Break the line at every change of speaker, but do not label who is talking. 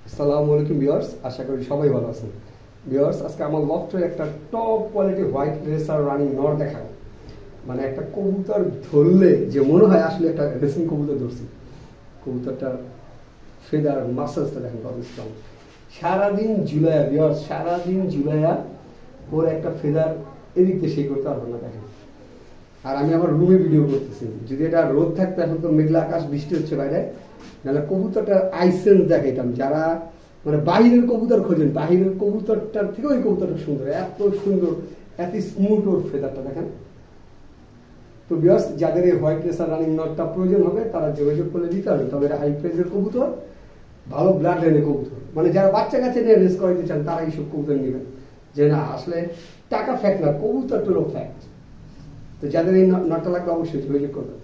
আসসালামু আলাইকুম ভিউয়ার্স, আশা করি সবাই ভালো আছেন। ভিউয়ার্স, আজকে আমার লফটে একটা top quality white racer running নর দেখাবো। মানে একটা কবুতর ধরলে যে মনে হয় আসলে একটা রেসিং কবুতর ধরছি। কবুতরটার ফেদার মাসেলসটা দেখেন কত স্ট্রং। সারাদিন ঝুলাইয়া ভিউয়ার্স, সারাদিন ঝুলাইয়া ওর একটা ফেদার এদিক দিয়ে সেই করতে পারবো না দেখেন। আর আমি আমার রুমে ভিডিও করতেছি, যদি এটা রোদ থাকতো, এখন তো মেঘলা আকাশ, বৃষ্টি হচ্ছে বাইরে, নাহলে কবুতরটার আইসেন্স দেখাইতাম। যারা মানে বাহিরের কবুতর খোঁজেন, বাহিরের কবুতরটার থেকে ওই কবুতরটা সুন্দর, এত সুন্দর, এত স্মুথ ওর ফেদারটা দেখেন। তো ভিউয়ার্স, যাদের এই হোয়াইট রেসার রানিং নটটা প্রয়োজন হবে তারা যোগাযোগ করলে দিতে হবে। তবে এটা হাই প্রাইসের কবুতর, ভালো ব্লাড লাইনের কবুতর, মানে যারা বাচ্চা কাছে নিয়ে রেস করাইতে চান তারা এইসব কবুতর নেবেন। যে না, আসলে টাকা ফ্যাক্ট না, কবুতরটারও ফ্যাক্ট। তো যাদের এই নটটা লাগবে অবশ্যই যোগাযোগ করবেন।